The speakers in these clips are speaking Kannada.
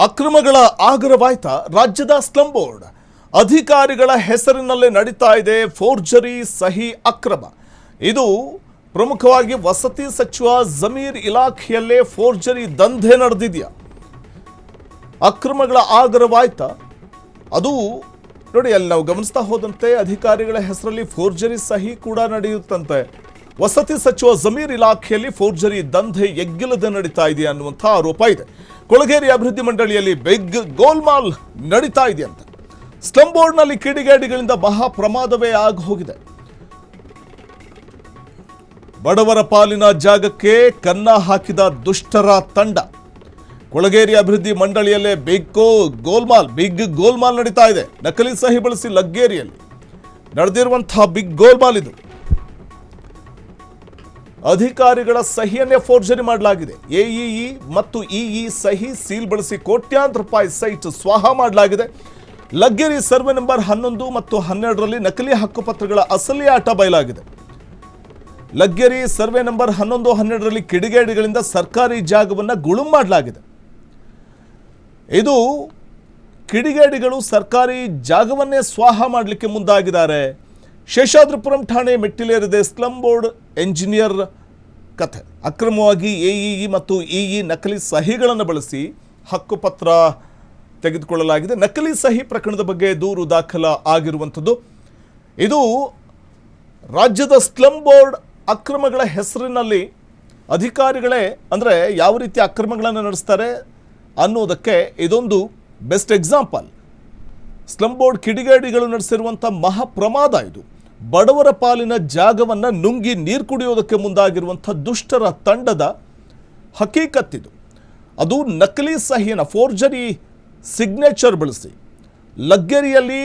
ಅಕ್ರಮಗಳ ಆಗರವಾಯ್ತ ರಾಜ್ಯದ ಸ್ಲಂ ಬೋರ್ಡ್ ಅಧಿಕಾರಿಗಳ ಹೆಸರಿನಲ್ಲೇ ನಡೀತಾ ಇದೆ ಫೋರ್ಜರಿ ಸಹಿ ಅಕ್ರಮ. ಇದು ಪ್ರಮುಖವಾಗಿ ವಸತಿ ಸಚಿವ ಜಮೀರ್ ಇಲಾಖೆಯಲ್ಲೇ ಫೋರ್ಜರಿ ದಂಧೆ ನಡೆದಿದೆಯಾ, ಅಕ್ರಮಗಳ ಆಗರವಾಯ್ತ. ಅದು ನೋಡಿ, ಅಲ್ಲಿ ನಾವು ಗಮನಿಸ್ತಾ ಹೋದಂತೆ ಅಧಿಕಾರಿಗಳ ಹೆಸರಲ್ಲಿ ಫೋರ್ಜರಿ ಸಹಿ ಕೂಡ ನಡೆಯುತ್ತಂತೆ. ವಸತಿ ಸಚಿವ ಜಮೀರ್ ಇಲಾಖೆಯಲ್ಲಿ ಫೋರ್ಜರಿ ದಂಧೆ ಎಗ್ಗಿಲ್ಲದೆ ನಡೀತಾ ಇದೆ ಅನ್ನುವಂಥ ಆರೋಪ ಇದೆ. ಕೊಳಗೇರಿ ಅಭಿವೃದ್ಧಿ ಮಂಡಳಿಯಲ್ಲಿ ಬಿಗ್ ಗೋಲ್ಮಾಲ್ ನಡೀತಾ ಇದೆಯಂತೆ. ಸ್ಲಂ ಬೋರ್ಡ್ನಲ್ಲಿ ಕಿಡಿಗೇಡಿಗಳಿಂದ ಮಹಾ ಪ್ರಮಾದವೇ ಆಗಿ ಹೋಗಿದೆ. ಬಡವರ ಪಾಲಿನ ಜಾಗಕ್ಕೆ ಕನ್ನ ಹಾಕಿದ ದುಷ್ಟರ ತಂಡ. ಕೊಳಗೇರಿ ಅಭಿವೃದ್ಧಿ ಮಂಡಳಿಯಲ್ಲೇ ಬಿಗ್ ಗೋಲ್ಮಾಲ್ ನಡೀತಾ ಇದೆ. ನಕಲಿ ಸಹಿ ಬಳಸಿ ಲಗ್ಗೇರಿಯಲ್ಲಿ ನಡೆದಿರುವಂತಹ ಬಿಗ್ ಗೋಲ್ಮಾಲ್ ಇದು. ಅಧಿಕಾರಿಗಳ ಸಹಿಯನ್ನೇ ಫೋರ್ಜರಿ ಮಾಡಲಾಗಿದೆ. ಎಇಇ ಮತ್ತು ಇಇ ಸಹಿ ಸೀಲ್ ಬಳಸಿ ಕೋಟ್ಯಾಂತರ ರೂಪಾಯಿ ಸೈಟ್ ಸ್ವಾಹ ಮಾಡಲಾಗಿದೆ. ಲಗ್ಗೇರಿ ಸರ್ವೆ ನಂಬರ್ 11 ಮತ್ತು 12ರಲ್ಲಿ ನಕಲಿ ಹಕ್ಕುಪತ್ರಗಳ ಅಸಲಿ ಆಟ ಬಯಲಾಗಿದೆ. ಲಗ್ಗೇರಿ ಸರ್ವೆ ನಂಬರ್ 11, 12ರಲ್ಲಿ ಕಿಡಿಗೇಡಿಗಳಿಂದ ಸರ್ಕಾರಿ ಜಾಗವನ್ನು ಗುಳುಂ ಮಾಡಲಾಗಿದೆ. ಇದು ಕಿಡಿಗೇಡಿಗಳು ಸರ್ಕಾರಿ ಜಾಗವನ್ನೇ ಸ್ವಾಹ ಮಾಡಲಿಕ್ಕೆ ಮುಂದಾಗಿದ್ದಾರೆ. ಶೇಷಾದ್ರಿಪುರಂ ಠಾಣೆ ಮೆಟ್ಟಿಲೇರಿದೆ ಸ್ಲಂ ಬೋರ್ಡ್ ಎಂಜಿನಿಯರ್ ಕಥೆ. ಅಕ್ರಮವಾಗಿ ಎಇಇ ಮತ್ತು ಇಇ ನಕಲಿ ಸಹಿಗಳನ್ನು ಬಳಸಿ ಹಕ್ಕುಪತ್ರ ತೆಗೆದುಕೊಳ್ಳಲಾಗಿದೆ. ನಕಲಿ ಸಹಿ ಪ್ರಕರಣದ ಬಗ್ಗೆ ದೂರು ದಾಖಲ ಆಗಿರುವಂಥದ್ದು. ಇದು ರಾಜ್ಯದ ಸ್ಲಂ ಬೋರ್ಡ್ ಅಕ್ರಮಗಳ ಹೆಸರಿನಲ್ಲಿ ಅಧಿಕಾರಿಗಳೇ ಅಂದರೆ ಯಾವ ರೀತಿ ಅಕ್ರಮಗಳನ್ನು ನಡೆಸ್ತಾರೆ ಅನ್ನೋದಕ್ಕೆ ಇದೊಂದು ಬೆಸ್ಟ್ ಎಕ್ಸಾಂಪಲ್. ಸ್ಲಂ ಬೋರ್ಡ್ ಕಿಡಿಗೇಡಿಗಳು ನಡೆಸಿರುವಂಥ ಮಹಾಪ್ರಮಾದ ಇದು. ಬಡವರ ಪಾಲಿನ ಜಾಗವನ್ನು ನುಂಗಿ ನೀರು ಕುಡಿಯೋದಕ್ಕೆ ಮುಂದಾಗಿರುವಂಥ ದುಷ್ಟರ ತಂಡದ ಹಕೀಕತ್ತಿದು. ಅದು ನಕಲಿ ಸಹಿಯನ್ನು ಫೋರ್ಜರಿ ಸಿಗ್ನೇಚರ್ ಬಳಸಿ ಲಗ್ಗೇರಿಯಲ್ಲಿ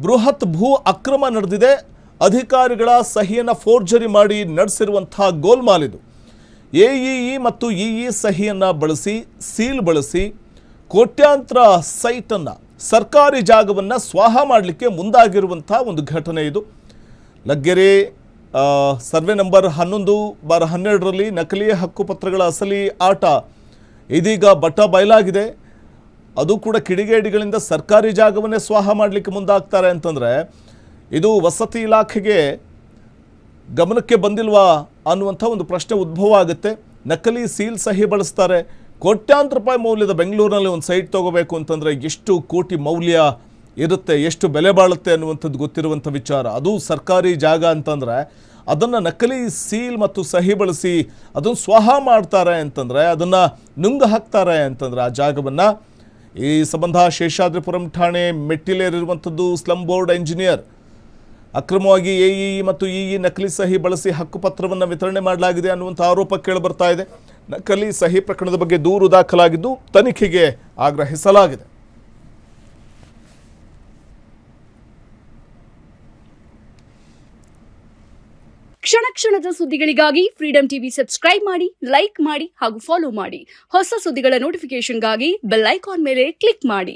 ಬೃಹತ್ ಭೂ ಅಕ್ರಮ ನಡೆದಿದೆ. ಅಧಿಕಾರಿಗಳ ಸಹಿಯನ್ನು ಫೋರ್ಜರಿ ಮಾಡಿ ನಡೆಸಿರುವಂಥ ಗೋಲ್ಮಾಲ್ ಇದು. ಎಇಇ ಮತ್ತು ಇಇ ಸಹಿಯನ್ನು ಬಳಸಿ ಸೀಲ್ ಬಳಸಿ ಕೋಟ್ಯಾಂತರ ಸೈಟನ್ನು ಸರ್ಕಾರಿ ಜಾಗವನ್ನು ಸ್ವಾಹ ಮಾಡಲಿಕ್ಕೆ ಮುಂದಾಗಿರುವಂಥ ಒಂದು ಘಟನೆ ಇದು. ಲಗ್ಗೇರಿ ಸರ್ವೆ ನಂಬರ್ 11/12ರಲ್ಲಿ ನಕಲಿ ಹಕ್ಕುಪತ್ರಗಳ ಅಸಲಿ ಆಟ ಇದೀಗ ಬಟ್ಟ ಬಯಲಾಗಿದೆ. ಅದು ಕೂಡ ಕಿಡಿಗೇಡಿಗಳಿಂದ ಸರ್ಕಾರಿ ಜಾಗವನ್ನೇ ಸ್ವಾಹ ಮಾಡಲಿಕ್ಕೆ ಮುಂದಾಗ್ತಾರೆ ಅಂತಂದರೆ ಇದು ವಸತಿ ಇಲಾಖೆಗೆ ಗಮನಕ್ಕೆ ಬಂದಿಲ್ವಾ ಅನ್ನುವಂಥ ಒಂದು ಪ್ರಶ್ನೆ ಉದ್ಭವ ಆಗುತ್ತೆ. ನಕಲಿ ಸೀಲ್ ಸಹಿ ಬಳಸ್ತಾರೆ. ಕೋಟ್ಯಾಂತರ ರೂಪಾಯಿ ಮೌಲ್ಯದ ಬೆಂಗಳೂರಿನಲ್ಲಿ ಒಂದು ಸೈಟ್ ತೊಗೋಬೇಕು ಅಂತಂದರೆ ಎಷ್ಟು ಕೋಟಿ ಮೌಲ್ಯ ಇರುತ್ತೆ, ಎಷ್ಟು ಬೆಲೆ ಬಾಳುತ್ತೆ ಅನ್ನುವಂಥದ್ದು ಗೊತ್ತಿರುವಂಥ ವಿಚಾರ. ಅದು ಸರ್ಕಾರಿ ಜಾಗ ಅಂತಂದರೆ ಅದನ್ನು ನಕಲಿ ಸೀಲ್ ಮತ್ತು ಸಹಿ ಬಳಸಿ ಅದನ್ನು ಸ್ವಾಹ ಮಾಡ್ತಾರೆ ಅಂತಂದರೆ, ಅದನ್ನು ನುಂಗು ಹಾಕ್ತಾರೆ ಅಂತಂದರೆ ಆ ಜಾಗವನ್ನು. ಈ ಸಂಬಂಧ ಶೇಷಾದ್ರಿಪುರಂ ಠಾಣೆ ಮೆಟ್ಟಿಲೇರಿರುವಂಥದ್ದು ಸ್ಲಂ ಬೋರ್ಡ್ ಎಂಜಿನಿಯರ್. ಅಕ್ರಮವಾಗಿ ಎಇಇ ಮತ್ತು ಇಇ ನಕಲಿ ಸಹಿ ಬಳಸಿ ಹಕ್ಕುಪತ್ರವನ್ನು ವಿತರಣೆ ಮಾಡಲಾಗಿದೆ ಅನ್ನುವಂಥ ಆರೋಪ ಕೇಳಿಬರ್ತಾ ಇದೆ. ನಕಲಿ ಸಹಿ ಪ್ರಕರಣದ ಬಗ್ಗೆ ದೂರು ದಾಖಲಾಗಿದ್ದು ತನಿಖೆಗೆ ಆಗ್ರಹಿಸಲಾಗಿದೆ. ಕ್ಷಣ ಕ್ಷಣದ ಸುದ್ದಿಗಳಿಗಾಗಿ ಫ್ರೀಡಂ ಟಿವಿ ಸಬ್ಸ್ಕ್ರೈಬ್ ಮಾಡಿ, ಲೈಕ್ ಮಾಡಿ ಹಾಗೂ ಫಾಲೋ ಮಾಡಿ. ಹೊಸ ಸುದ್ದಿಗಳ ನೋಟಿಫಿಕೇಶನ್ಗಾಗಿ ಬೆಲ್ ಐಕಾನ್ ಮೇಲೆ ಕ್ಲಿಕ್ ಮಾಡಿ.